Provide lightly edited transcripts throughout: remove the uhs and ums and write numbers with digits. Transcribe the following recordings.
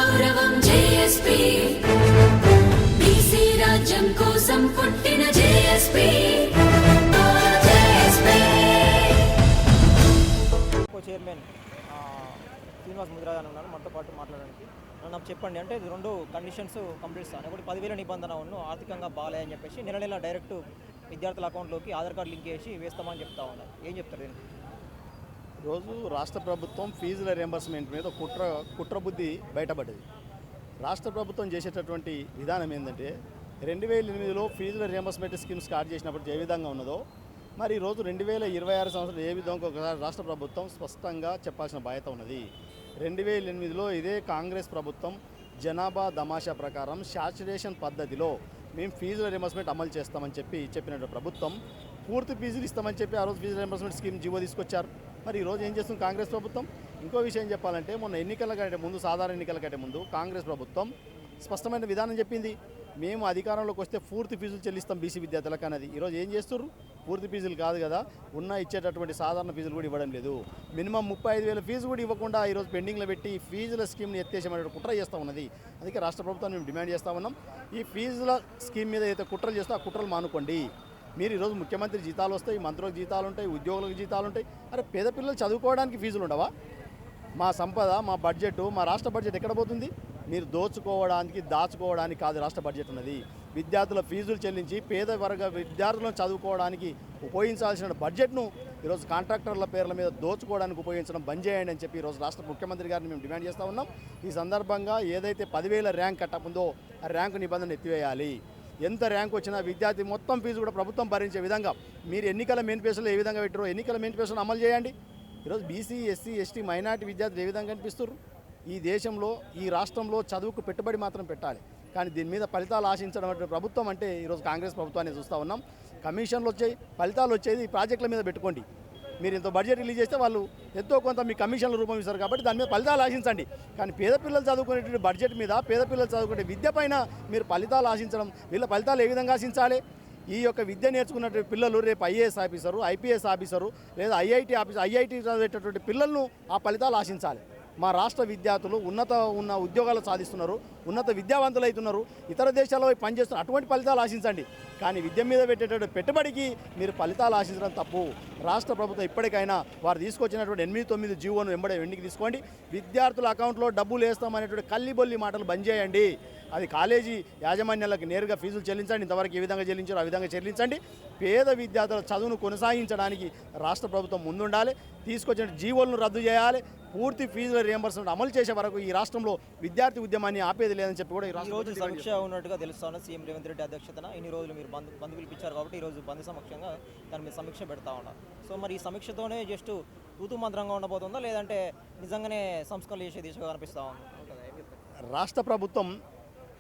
గౌరవం JSP BC రాజ్యం కోసం పుట్టిన జేఎస్పీ చైర్మన్ శ్రీనివాస్ ముదిరాజ్ అని ఉన్నారు మనతో పాటు మాట్లాడడానికి. నాకు చెప్పండి, అంటే ఇది రెండు కండిషన్స్ కంప్లీట్ ఇస్తాను. ఒకటి 10,000 నిబంధన ఆర్థికంగా బాగాలే అని చెప్పేసి నెల నెల డైరెక్ట్ విద్యార్థుల అకౌంట్లోకి ఆధార్ కార్డు లింక్ చేసి వేస్తామని చెప్తా ఉన్నారు. ఏం చెప్తారు దీనికి? రోజు రాష్ట్ర ప్రభుత్వం ఫీజుల రియంబర్స్మెంట్ మీద కుట్రబుద్ధి బయటపడ్డది. రాష్ట్ర ప్రభుత్వం చేసేటటువంటి విధానం ఏంటంటే 2008లో ఫీజుల రియంబర్స్మెంట్ స్కీమ్ స్టార్ట్ చేసినప్పుడు ఏ విధంగా ఉన్నదో మరి ఈరోజు 2026 సంవత్సరం ఏ విధంగా ఒకసారి రాష్ట్ర ప్రభుత్వం స్పష్టంగా చెప్పాల్సిన బాధ్యత ఉన్నది. 2008లో ఇదే కాంగ్రెస్ ప్రభుత్వం జనాభా దమాషా ప్రకారం శాచురేషన్ పద్ధతిలో మేము ఫీజుల రియంబర్స్మెంట్ అమలు చేస్తామని చెప్పినట్టు ప్రభుత్వం పూర్తి ఫీజులు ఇస్తామని చెప్పి ఆ రోజు ఫీజుల రియంబర్స్మెంట్ స్కీమ్ జీవో తీసుకొచ్చారు. మరి ఈరోజు ఏం చేస్తుంది కాంగ్రెస్ ప్రభుత్వం? ఇంకో విషయం చెప్పాలంటే మొన్న ఎన్నికల కంటే ముందు, సాధారణ ఎన్నికల కంటే ముందు కాంగ్రెస్ ప్రభుత్వం స్పష్టమైన విధానం చెప్పింది, మేము అధికారంలోకి వస్తే పూర్తి ఫీజులు చెల్లిస్తాం బీసీ విద్యార్థులకు అన్నది. ఈరోజు ఏం చేస్తున్నారు? పూర్తి ఫీజులు కాదు కదా, ఇచ్చేటటువంటి సాధారణ ఫీజులు కూడా ఇవ్వడం లేదు. మినిమం 35,000 ఫీజు కూడా ఇవ్వకుండా ఈరోజు పెండింగ్లో పెట్టి ఫీజుల స్కీమ్ని ఎత్తేసేమనే కుట్ర చేస్తూ ఉన్నది. అందుకే రాష్ట్ర ప్రభుత్వాన్ని మేము డిమాండ్ చేస్తూ ఉన్నాం, ఈ ఫీజుల స్కీమ్ మీద అయితే కుట్రలు చేస్తే ఆ కుట్రలు మానుకోండి. మీరు ఈరోజు ముఖ్యమంత్రి జీతాలు వస్తాయి, మంత్రులకు జీతాలు ఉంటాయి, ఉద్యోగులకు జీతాలు ఉంటాయి. అరే పేద పిల్లలు చదువుకోవడానికి ఫీజులు ఉండవా? మా సంపద, మా బడ్జెట్, మా రాష్ట్ర బడ్జెట్ ఎక్కడ పోతుంది? మీరు దోచుకోవడానికి, దాచుకోవడానికి కాదు రాష్ట్ర బడ్జెట్ ఉన్నది. విద్యార్థుల ఫీజులు చెల్లించి పేద వర్గ విద్యార్థులను చదువుకోవడానికి ఉపయోగించాల్సిన బడ్జెట్ను ఈరోజు కాంట్రాక్టర్ల పేర్ల మీద దోచుకోవడానికి ఉపయోగించడం బంద్ చేయండి అని చెప్పి ఈరోజు రాష్ట్ర ముఖ్యమంత్రి గారిని మేము డిమాండ్ చేస్తూ ఉన్నాం. ఈ సందర్భంగా ఏదైతే 10,000 ర్యాంక్ కట్టకుందో ఆ ర్యాంకు నిబంధన ఎత్తివేయాలి. ఎంత ర్యాంక్ వచ్చినా విద్యార్థి మొత్తం ఫీజు కూడా ప్రభుత్వం భరించే విధంగా మీరు ఎన్నికల మేనిఫెస్టోలో ఏ విధంగా పెట్టారో ఎన్నికల మేనిఫెస్టోను అమలు చేయండి. ఈరోజు బీసీ, ఎస్సీ, ఎస్టీ, మైనార్టీ విద్యార్థులు ఏ విధంగా కనిపిస్తున్నారు? ఈ దేశంలో, ఈ రాష్ట్రంలో చదువుకు పెట్టుబడి మాత్రం పెట్టాలి, కానీ దీని మీద ఫలితాలు ఆశించడం అంటే ప్రభుత్వం అంటే ఈరోజు కాంగ్రెస్ ప్రభుత్వాన్ని చూస్తూ ఉన్నాం. కమిషన్లు వచ్చాయి, ఫలితాలు వచ్చేది ఈ ప్రాజెక్టుల మీద పెట్టుకోండి. మీరు ఎంతో బడ్జెట్ రిలీజ్ చేస్తే వాళ్ళు ఎంతో కొంత మీ కమిషన్ల రూపం ఇస్తారు కాబట్టి దాని మీద ఫలితాలు ఆశించండి. కానీ పేద పిల్లలు చదువుకునేటువంటి బడ్జెట్ మీద, పేద పిల్లలు చదువుకునే విద్య పైన మీరు ఫలితాలు ఆశించడం, వీళ్ళ ఫలితాలు ఏ విధంగా ఆశించాలి? ఈ యొక్క విద్య నేర్చుకున్నటువంటి పిల్లలు రేపు ఐఏఎస్ ఆఫీసరు, ఐపీఎస్ ఆఫీసరు లేదా ఐఐటి చదివేటటువంటి పిల్లలను ఆ ఫలితాలు ఆశించాలి. మా రాష్ట్ర విద్యార్థులు ఉన్న ఉద్యోగాలు సాధిస్తున్నారు, ఉన్నత విద్యావంతులు అవుతున్నారు, ఇతర దేశాల్లో పనిచేస్తున్నారు. అటువంటి ఫలితాలు ఆశించండి, కానీ విద్య మీద పెట్టేటటువంటి పెట్టుబడికి మీరు ఫలితాలు ఆశించడం తప్పు. రాష్ట్ర ప్రభుత్వం ఇప్పటికైనా వారు తీసుకొచ్చినటువంటి 8-9 జీవోను వెండికి తీసుకోండి. విద్యార్థుల అకౌంట్లో డబ్బులు వేస్తామనేటువంటి కల్లిబొల్లి మాటలు బంద్ చేయండి. అది కాలేజీ యాజమాన్యాలకు నేరుగా ఫీజులు చెల్లించండి. ఇంతవరకు ఏ విధంగా చెల్లించారో ఆ విధంగా చెల్లించండి. పేద విద్యార్థుల చదువును కొనసాగించడానికి రాష్ట్ర ప్రభుత్వం ముందుండాలి. తీసుకొచ్చిన జీవోలను రద్దు చేయాలి. పూర్తి ఫీజుల రియంబర్స్మెంట్ అమలు చేసే వరకు ఈ రాష్ట్రంలో విద్యార్థి ఉద్యమాన్ని ఆపేది లేదని చెప్పి కూడా ఈ రోజు సమీక్ష ఉన్నట్టుగా తెలుస్తాను. సీఎం రేవంత్ రెడ్డి అధ్యక్షతన ఇన్ని రోజులు మీరు బంద్ పిలిపించారు కాబట్టి ఈరోజు బంద్ సమక్షంగా దాని మీద సమీక్ష పెడతా ఉన్నారు. సో మరి ఈ సమీక్షతోనే జస్ట్ తూతు మంత్రంగా ఉండబోతుందా, లేదంటే నిజంగానే సంస్కరణలు చేసే దిశగా కనిపిస్తూ ఉందా? రాష్ట్ర ప్రభుత్వం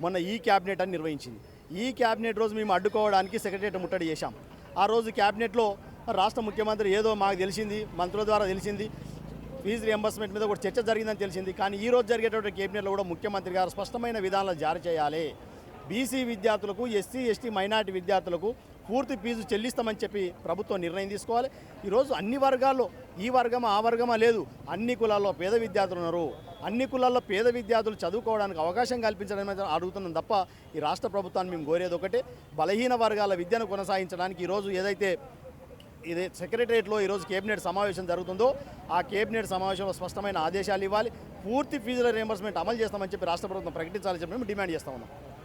మొన్న ఈ క్యాబినెట్ అని నిర్వహించింది. ఈ క్యాబినెట్ రోజు మేము అడ్డుకోవడానికి సెక్రటరియట్ ముట్టడి చేశాం. ఆ రోజు క్యాబినెట్లో రాష్ట్ర ముఖ్యమంత్రి ఏదో మాకు తెలిసింది, మంత్రుల ద్వారా తెలిసింది, ఫీజు రియంబర్స్మెంట్ మీద కూడా చర్చ జరిగిందని తెలిసింది. కానీ ఈ రోజు జరిగేటువంటి కేబినెట్లో కూడా ముఖ్యమంత్రి గారు స్పష్టమైన విధానాలు జారీ చేయాలి. బీసీ విద్యార్థులకు, ఎస్సీ, ఎస్టీ, మైనార్టీ విద్యార్థులకు పూర్తి ఫీజు చెల్లిస్తామని చెప్పి ప్రభుత్వం నిర్ణయం తీసుకోవాలి. ఈరోజు అన్ని వర్గాల్లో ఈ వర్గమా ఆ వర్గమా లేదు, అన్ని కులాల్లో పేద విద్యార్థులు ఉన్నారు. అన్ని కులాల్లో పేద విద్యార్థులు చదువుకోవడానికి అవకాశం కల్పించడం అడుగుతున్నాం తప్ప ఈ రాష్ట్ర ప్రభుత్వాన్ని మేము కోరేది ఒకటే, బలహీన వర్గాల విద్యను కొనసాగించడానికి ఈరోజు ఏదైతే ఇదే సెక్రటరియట్లో ఈరోజు కేబినెట్ సమావేశం జరుగుతుందో ఆ కేబినెట్ సమావేశంలో స్పష్టమైన ఆదేశాలు ఇవ్వాలి. పూర్తి ఫీజుల రియంబర్స్మెంట్ అమలు చేస్తామని చెప్పి రాష్ట్ర ప్రభుత్వం ప్రకటించాలని చెప్పి మేము డిమాండ్ చేస్తా ఉన్నాం.